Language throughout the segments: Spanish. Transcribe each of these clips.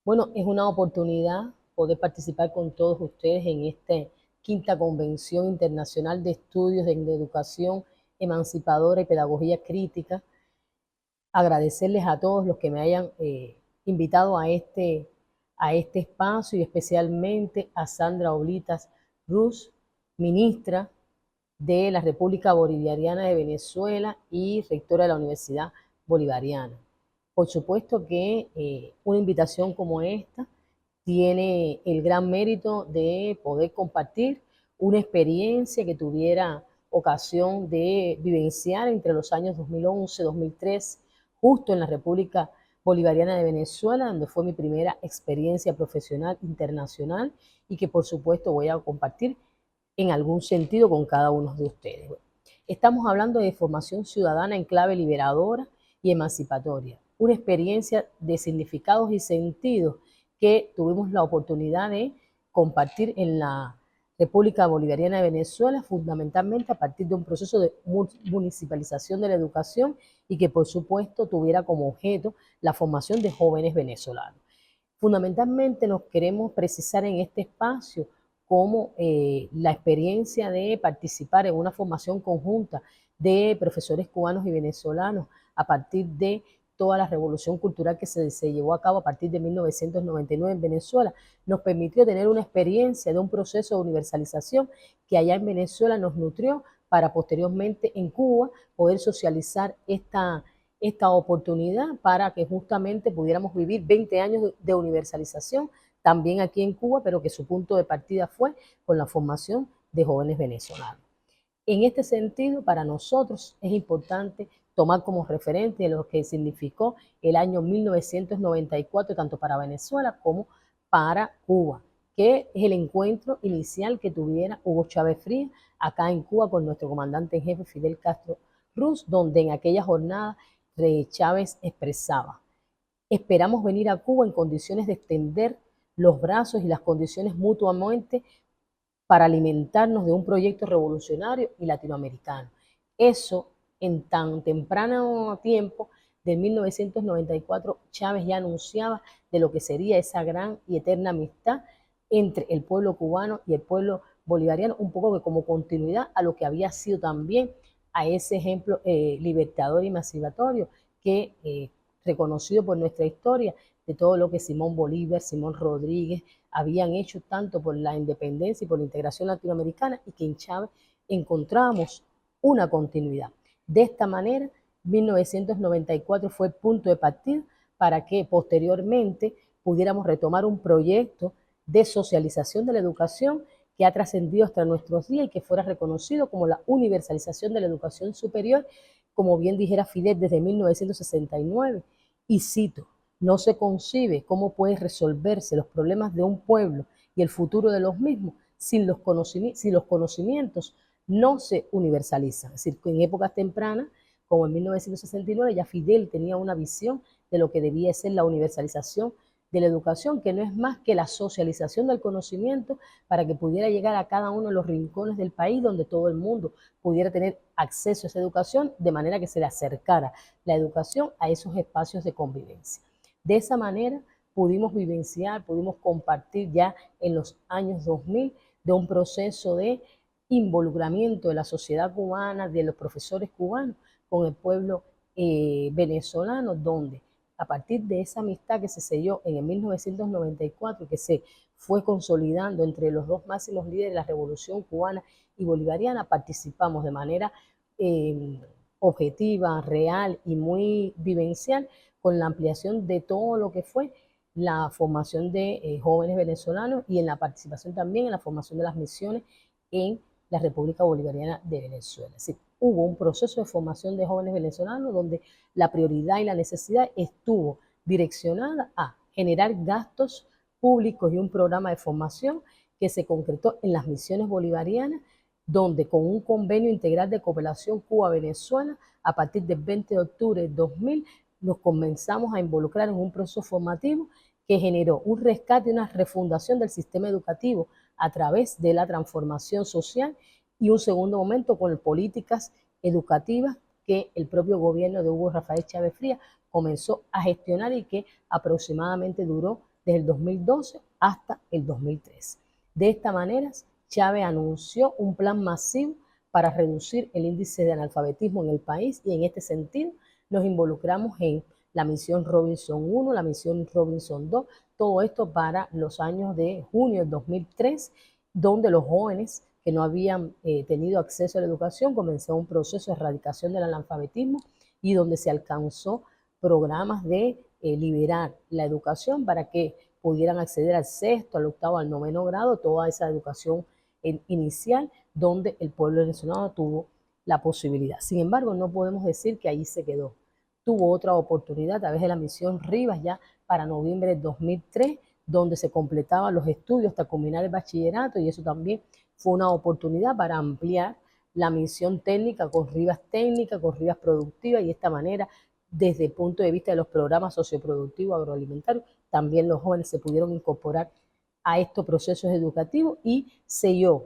Bueno, es una oportunidad poder participar con todos ustedes en esta quinta Convención Internacional de Estudios en Educación Emancipadora y Pedagogía Crítica. Agradecerles a todos los que me hayan invitado a este espacio y especialmente a Sandra Oblitas Ruz, ministra de la República Bolivariana de Venezuela y rectora de la Universidad Bolivariana. Por supuesto que una invitación como esta tiene el gran mérito de poder compartir una experiencia que tuviera ocasión de vivenciar entre los años 2011-2003, justo en la República Bolivariana de Venezuela, donde fue mi primera experiencia profesional internacional y que por supuesto voy a compartir en algún sentido con cada uno de ustedes. Bueno, estamos hablando de formación ciudadana en clave liberadora y emancipatoria, una experiencia de significados y sentidos que tuvimos la oportunidad de compartir en la República Bolivariana de Venezuela, fundamentalmente a partir de un proceso de municipalización de la educación y que por supuesto tuviera como objeto la formación de jóvenes venezolanos. Fundamentalmente nos queremos precisar en este espacio como la experiencia de participar en una formación conjunta de profesores cubanos y venezolanos a partir de toda la revolución cultural que se llevó a cabo a partir de 1999 en Venezuela, nos permitió tener una experiencia de un proceso de universalización que allá en Venezuela nos nutrió para posteriormente en Cuba poder socializar esta oportunidad para que justamente pudiéramos vivir 20 años de universalización también aquí en Cuba, pero que su punto de partida fue con la formación de jóvenes venezolanos. En este sentido, para nosotros es importante tomar como referente lo que significó el año 1994, tanto para Venezuela como para Cuba, que es el encuentro inicial que tuviera Hugo Chávez Frías acá en Cuba con nuestro comandante en jefe Fidel Castro Ruz, donde en aquella jornada Chávez expresaba: esperamos venir a Cuba en condiciones de extender los brazos y las condiciones mutuamente para alimentarnos de un proyecto revolucionario y latinoamericano. Eso en tan temprano tiempo de 1994, Chávez ya anunciaba de lo que sería esa gran y eterna amistad entre el pueblo cubano y el pueblo bolivariano, un poco como continuidad a lo que había sido también a ese ejemplo libertador y emancipatorio que reconocido por nuestra historia de todo lo que Simón Bolívar, Simón Rodríguez habían hecho tanto por la independencia y por la integración latinoamericana, y que en Chávez encontramos una continuidad. De esta manera, 1994 fue el punto de partida para que posteriormente pudiéramos retomar un proyecto de socialización de la educación que ha trascendido hasta nuestros días y que fuera reconocido como la universalización de la educación superior, como bien dijera Fidel, desde 1969. Y cito: no se concibe cómo pueden resolverse los problemas de un pueblo y el futuro de los mismos si los conocimientos no se universalizan. Es decir, que en épocas tempranas, como en 1969, ya Fidel tenía una visión de lo que debía ser la universalización de la educación, que no es más que la socialización del conocimiento para que pudiera llegar a cada uno de los rincones del país donde todo el mundo pudiera tener acceso a esa educación, de manera que se le acercara la educación a esos espacios de convivencia. De esa manera pudimos vivenciar, pudimos compartir ya en los años 2000 de un proceso de involucramiento de la sociedad cubana, de los profesores cubanos con el pueblo venezolano, donde a partir de esa amistad que se selló en el 1994, que se fue consolidando entre los dos máximos líderes de la revolución cubana y bolivariana, participamos de manera objetiva, real y muy vivencial con la ampliación de todo lo que fue la formación de jóvenes venezolanos y en la participación también en la formación de las misiones en la República Bolivariana de Venezuela. Es decir, hubo un proceso de formación de jóvenes venezolanos donde la prioridad y la necesidad estuvo direccionada a generar gastos públicos y un programa de formación que se concretó en las misiones bolivarianas, donde con un convenio integral de cooperación Cuba-Venezuela, a partir del 20 de octubre de 2000, nos comenzamos a involucrar en un proceso formativo que generó un rescate y una refundación del sistema educativo a través de la transformación social, y un segundo momento con políticas educativas que el propio gobierno de Hugo Rafael Chávez Frías comenzó a gestionar y que aproximadamente duró desde el 2012 hasta el 2013. De esta manera, Chávez anunció un plan masivo para reducir el índice de analfabetismo en el país y en este sentido nos involucramos en la misión Robinson 1, la misión Robinson 2, todo esto para los años de junio del 2003, donde los jóvenes que no habían tenido acceso a la educación comenzó un proceso de erradicación del analfabetismo y donde se alcanzó programas de liberar la educación para que pudieran acceder al sexto, al octavo, al noveno grado, toda esa educación inicial donde el pueblo venezolano tuvo la posibilidad. Sin embargo, no podemos decir que ahí se quedó. Tuvo otra oportunidad a través de la misión Rivas ya para noviembre de 2003, donde se completaban los estudios hasta culminar el bachillerato y eso también fue una oportunidad para ampliar la misión técnica con Rivas técnica, con Rivas productiva y de esta manera desde el punto de vista de los programas socioproductivos agroalimentarios, también los jóvenes se pudieron incorporar a estos procesos educativos y selló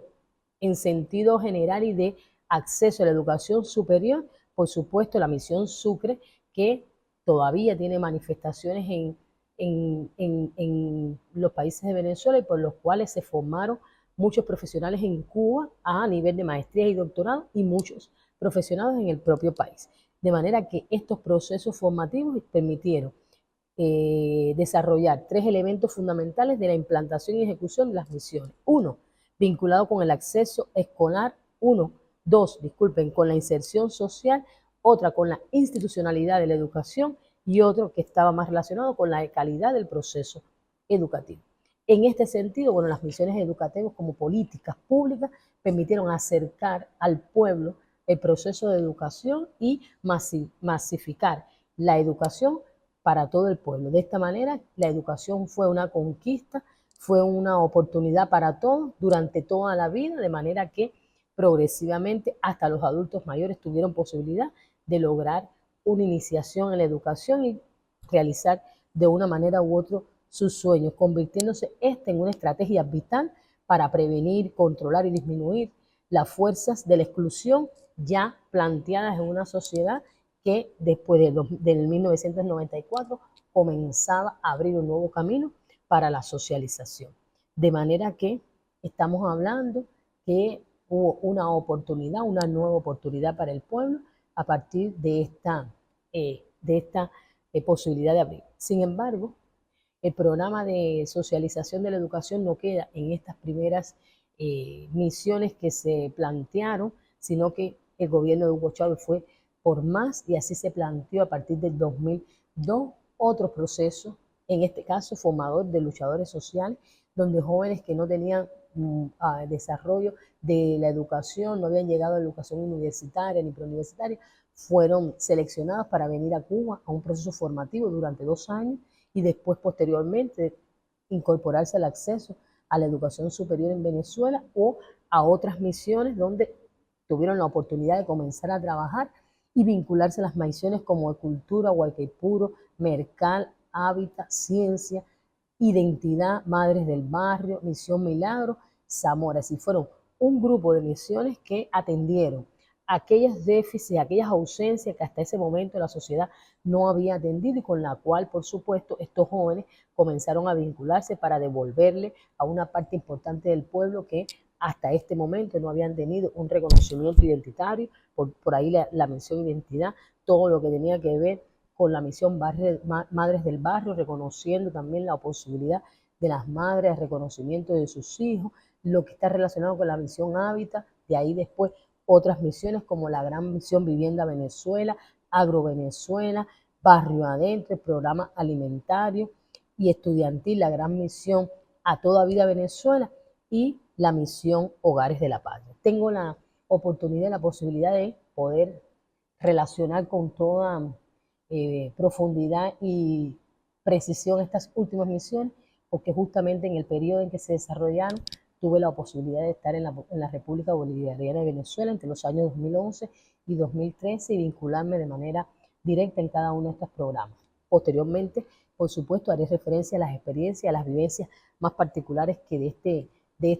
en sentido general y de acceso a la educación superior, por supuesto, la misión Sucre, que todavía tiene manifestaciones en los países de Venezuela y por los cuales se formaron muchos profesionales en Cuba a nivel de maestría y doctorado y muchos profesionales en el propio país. De manera que estos procesos formativos permitieron desarrollar tres elementos fundamentales de la implantación y ejecución de las misiones. Uno, vinculado con el acceso escolar. Con la inserción social. Otra, con la institucionalidad de la educación y otro que estaba más relacionado con la calidad del proceso educativo. En este sentido, bueno, las misiones educativas como políticas públicas permitieron acercar al pueblo el proceso de educación y masificar la educación para todo el pueblo. De esta manera, la educación fue una conquista, fue una oportunidad para todos durante toda la vida, de manera que progresivamente hasta los adultos mayores tuvieron posibilidad de lograr una iniciación en la educación y realizar de una manera u otra sus sueños, convirtiéndose en una estrategia vital para prevenir, controlar y disminuir las fuerzas de la exclusión ya planteadas en una sociedad que después del 1994 comenzaba a abrir un nuevo camino para la socialización. De manera que estamos hablando que hubo una oportunidad, una nueva oportunidad para el pueblo a partir de esta posibilidad de abrir. Sin embargo, el programa de socialización de la educación no queda en estas primeras misiones que se plantearon, sino que el gobierno de Hugo Chávez fue por más y así se planteó a partir del 2002 otro proceso, en este caso formador de luchadores sociales, donde jóvenes que no tenían desarrollo de la educación, no habían llegado a la educación universitaria ni preuniversitaria, fueron seleccionados para venir a Cuba a un proceso formativo durante 2 años y después posteriormente incorporarse al acceso a la educación superior en Venezuela o a otras misiones donde tuvieron la oportunidad de comenzar a trabajar y vincularse a las misiones como Cultura, Guaycaipuro, Mercal, Hábitat, Ciencia, Identidad, Madres del Barrio, Misión Milagro, Zamora. Así fueron un grupo de misiones que atendieron aquellos déficits, aquellas ausencias que hasta ese momento la sociedad no había atendido y con la cual, por supuesto, estos jóvenes comenzaron a vincularse para devolverle a una parte importante del pueblo que hasta este momento no habían tenido un reconocimiento identitario, por ahí la mención identidad, todo lo que tenía que ver con la misión Madres del Barrio, reconociendo también la posibilidad de las madres, el reconocimiento de sus hijos, lo que está relacionado con la misión Hábitat, de ahí después otras misiones como la Gran Misión Vivienda Venezuela, Agro Venezuela, Barrio Adentro, el programa alimentario y estudiantil, la Gran Misión A Toda Vida Venezuela y la misión Hogares de la Patria. Tengo la oportunidad y la posibilidad de poder relacionar con toda profundidad y precisión estas últimas misiones, porque justamente en el periodo en que se desarrollaron tuve la posibilidad de estar en la República Bolivariana de Venezuela entre los años 2011 y 2013 y vincularme de manera directa en cada uno de estos programas. Posteriormente, por supuesto, haré referencia a las experiencias, a las vivencias más particulares que de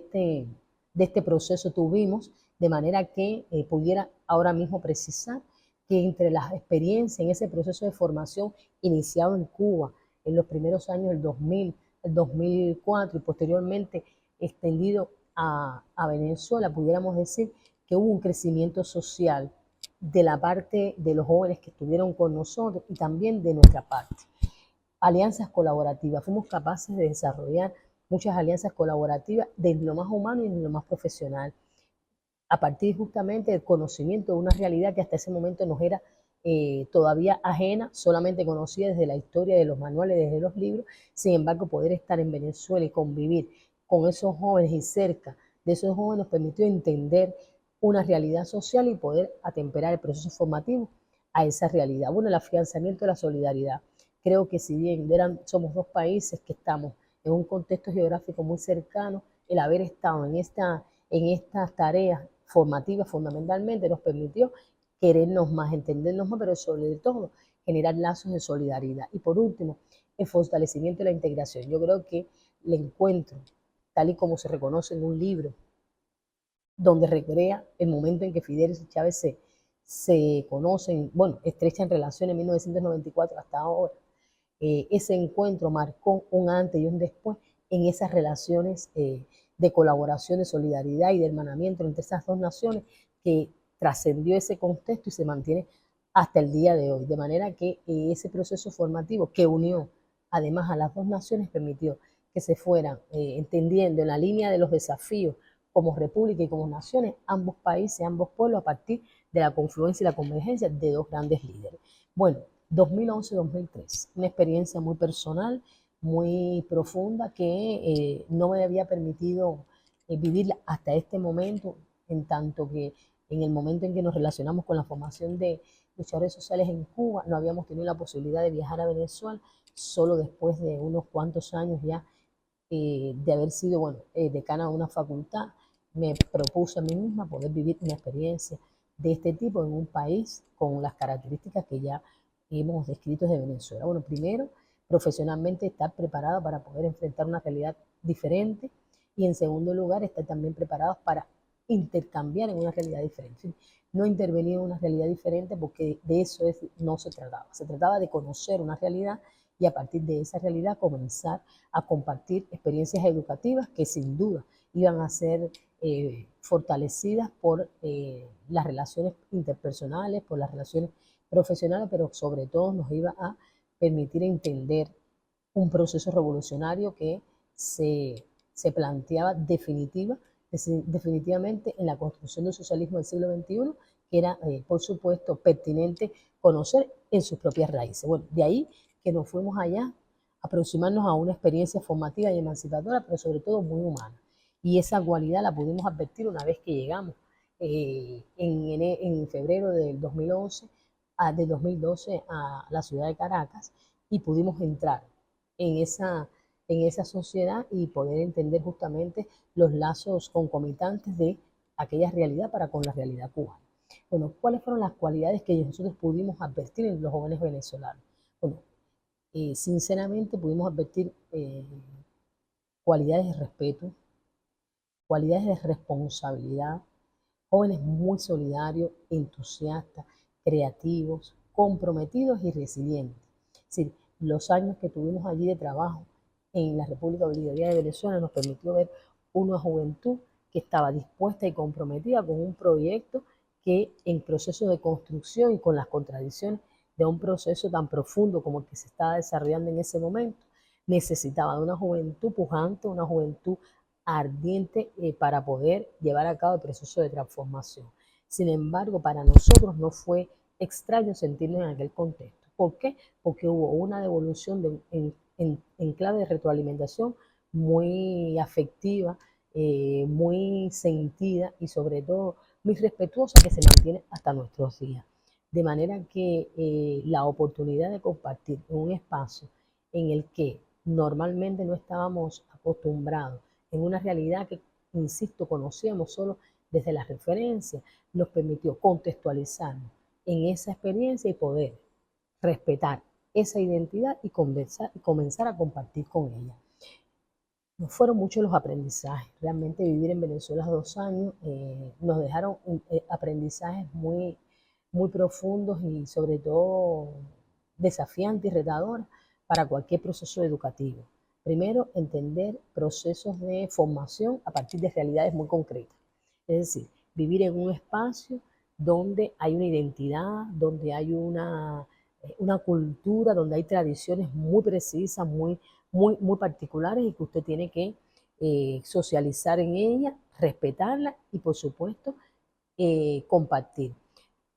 este proceso tuvimos, de manera que pudiera ahora mismo precisar que entre las experiencias en ese proceso de formación iniciado en Cuba en los primeros años del 2000, el 2004 y posteriormente extendido a Venezuela, pudiéramos decir que hubo un crecimiento social de la parte de los jóvenes que estuvieron con nosotros y también de nuestra parte. Alianzas colaborativas, fuimos capaces de desarrollar muchas alianzas colaborativas desde lo más humano y desde lo más profesional, a partir justamente del conocimiento de una realidad que hasta ese momento nos era todavía ajena, solamente conocida desde la historia, de los manuales, desde los libros. Sin embargo, poder estar en Venezuela y convivir con esos jóvenes y cerca de esos jóvenes nos permitió entender una realidad social y poder atemperar el proceso formativo a esa realidad. Bueno, el afianzamiento de la solidaridad. Creo que si bien somos dos países que estamos en un contexto geográfico muy cercano, el haber estado en estas tareas formativas fundamentalmente nos permitió querernos más, entendernos más, pero sobre todo generar lazos de solidaridad. Y por último, el fortalecimiento de la integración. Yo creo que el encuentro, tal y como se reconoce en un libro, donde recrea el momento en que Fidel y Chávez se conocen, bueno, estrechan relaciones en 1994 hasta ahora. Ese encuentro marcó un antes y un después en esas relaciones de colaboración, de solidaridad y de hermanamiento entre esas dos naciones que trascendió ese contexto y se mantiene hasta el día de hoy. De manera que ese proceso formativo que unió además a las dos naciones permitió que se fueran entendiendo en la línea de los desafíos como república y como naciones, ambos países, ambos pueblos, a partir de la confluencia y la convergencia de dos grandes líderes. Bueno, 2011-2003, una experiencia muy personal, muy profunda, que no me había permitido vivirla hasta este momento, en tanto que en el momento en que nos relacionamos con la formación de luchadores sociales en Cuba, no habíamos tenido la posibilidad de viajar a Venezuela, solo después de unos cuantos años ya de haber sido, bueno, decana de una facultad, me propuse a mí misma poder vivir una experiencia de este tipo en un país con las características que ya hemos descrito de Venezuela. Bueno, primero, profesionalmente estar preparada para poder enfrentar una realidad diferente y en segundo lugar, estar también preparados para intercambiar en una realidad diferente. No intervenir en una realidad diferente porque de eso no se trataba. Se trataba de conocer una realidad y a partir de esa realidad comenzar a compartir experiencias educativas que sin duda iban a ser fortalecidas por las relaciones interpersonales, por las relaciones profesionales, pero sobre todo nos iba a permitir entender un proceso revolucionario que se planteaba definitivamente en la construcción del socialismo del siglo XXI, que era, por supuesto, pertinente conocer en sus propias raíces. Bueno, de ahí que nos fuimos allá a aproximarnos a una experiencia formativa y emancipadora, pero sobre todo muy humana. Y esa cualidad la pudimos advertir una vez que llegamos en febrero del 2011, de 2012 a la ciudad de Caracas y pudimos entrar en esa sociedad y poder entender justamente los lazos concomitantes de aquella realidad para con la realidad cubana. Bueno, ¿cuáles fueron las cualidades que nosotros pudimos advertir en los jóvenes venezolanos? Bueno, sinceramente pudimos advertir cualidades de respeto, cualidades de responsabilidad, jóvenes muy solidarios, entusiastas, creativos, comprometidos y resilientes. Es decir, los años que tuvimos allí de trabajo en la República Bolivariana de Venezuela nos permitió ver una juventud que estaba dispuesta y comprometida con un proyecto que en proceso de construcción y con las contradicciones de un proceso tan profundo como el que se estaba desarrollando en ese momento, necesitaba de una juventud pujante, una juventud ardiente para poder llevar a cabo el proceso de transformación. Sin embargo, para nosotros no fue extraño sentirnos en aquel contexto. ¿Por qué? Porque hubo una devolución en clave de retroalimentación muy afectiva, muy sentida y sobre todo muy respetuosa que se mantiene hasta nuestros días. De manera que la oportunidad de compartir en un espacio en el que normalmente no estábamos acostumbrados, en una realidad que, insisto, conocíamos solo desde la referencia, nos permitió contextualizarnos en esa experiencia y poder respetar esa identidad y comenzar a compartir con ella. No fueron muchos los aprendizajes. Realmente vivir en Venezuela 2 años nos dejaron aprendizajes muy, muy profundos y sobre todo desafiantes y retadores para cualquier proceso educativo. Primero, entender procesos de formación a partir de realidades muy concretas. Es decir, vivir en un espacio donde hay una identidad, donde hay una cultura, donde hay tradiciones muy precisas, muy particulares y que usted tiene que socializar en ella, respetarla y, por supuesto, compartir.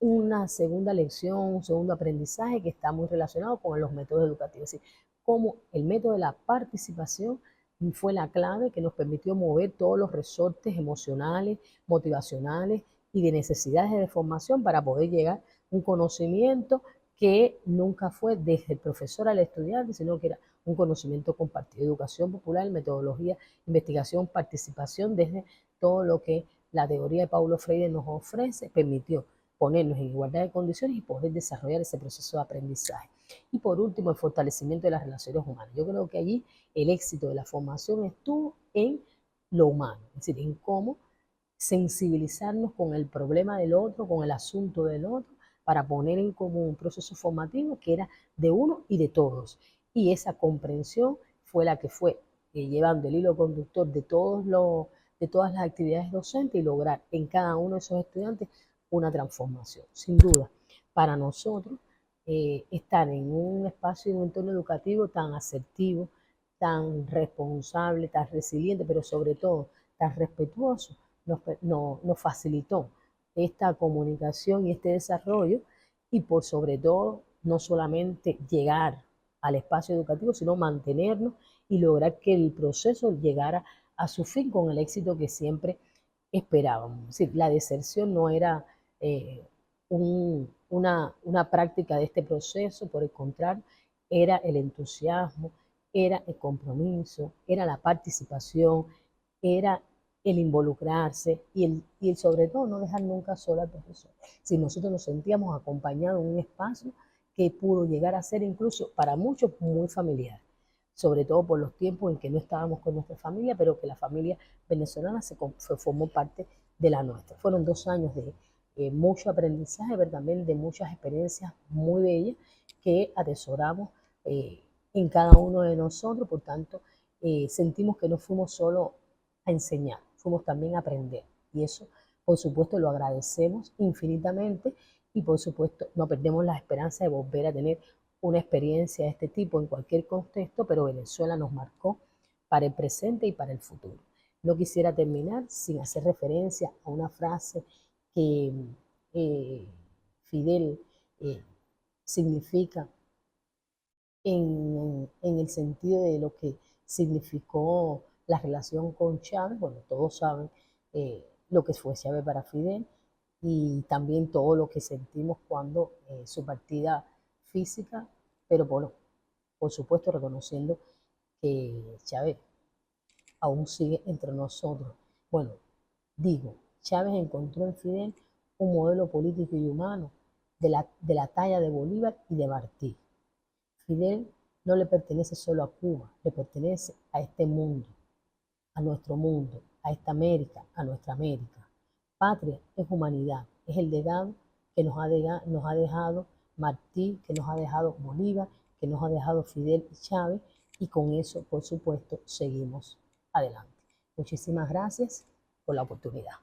Una segunda lección, un segundo aprendizaje que está muy relacionado con los métodos educativos. Es decir, cómo el método de la participación fue la clave que nos permitió mover todos los resortes emocionales, motivacionales y de necesidades de formación para poder llegar a un conocimiento que nunca fue desde el profesor al estudiante, sino que era un conocimiento compartido. Educación popular, metodología, investigación, participación, desde todo lo que la teoría de Paulo Freire nos ofrece, permitió ponernos en igualdad de condiciones y poder desarrollar ese proceso de aprendizaje. Y por último, el fortalecimiento de las relaciones humanas. Yo creo que allí el éxito de la formación estuvo en lo humano, es decir, en cómo sensibilizarnos con el problema del otro, con el asunto del otro, para poner en común un proceso formativo que era de uno y de todos. Y esa comprensión fue la que fue llevando el hilo conductor de todas las actividades docentes y lograr en cada uno de esos estudiantes una transformación. Sin duda, para nosotros, estar en un espacio y un entorno educativo tan asertivo, tan responsable, tan resiliente, pero sobre todo tan respetuoso, nos facilitó esta comunicación y este desarrollo y por sobre todo no solamente llegar al espacio educativo, sino mantenernos y lograr que el proceso llegara a su fin con el éxito que siempre esperábamos. Es decir, la deserción no era una práctica de este proceso, por el contrario, era el entusiasmo, era el compromiso, era la participación, era el involucrarse y el sobre todo no dejar nunca solo al profesor. Si nosotros nos sentíamos acompañados en un espacio que pudo llegar a ser incluso para muchos muy familiar, sobre todo por los tiempos en que no estábamos con nuestra familia, pero que la familia venezolana se formó parte de la nuestra. Fueron 2 años de mucho aprendizaje, pero también de muchas experiencias muy bellas que atesoramos en cada uno de nosotros. Por tanto, sentimos que no fuimos solo a enseñar, fuimos también a aprender. Y eso, por supuesto, lo agradecemos infinitamente y, por supuesto, no perdemos la esperanza de volver a tener una experiencia de este tipo en cualquier contexto, pero Venezuela nos marcó para el presente y para el futuro. No quisiera terminar sin hacer referencia a una frase que eh, Fidel eh, significa en el sentido de lo que significó la relación con Chávez. Bueno, todos saben lo que fue Chávez para Fidel y también todo lo que sentimos cuando su partida física, pero bueno, por supuesto reconociendo que Chávez aún sigue entre nosotros. Bueno, digo, Chávez encontró en Fidel un modelo político y humano de la talla de Bolívar y de Martí. Fidel no le pertenece solo a Cuba, le pertenece a este mundo, a nuestro mundo, a esta América, a nuestra América. Patria es humanidad, es el legado que nos ha dejado Martí, que nos ha dejado Bolívar, que nos ha dejado Fidel y Chávez, y con eso, por supuesto, seguimos adelante. Muchísimas gracias por la oportunidad.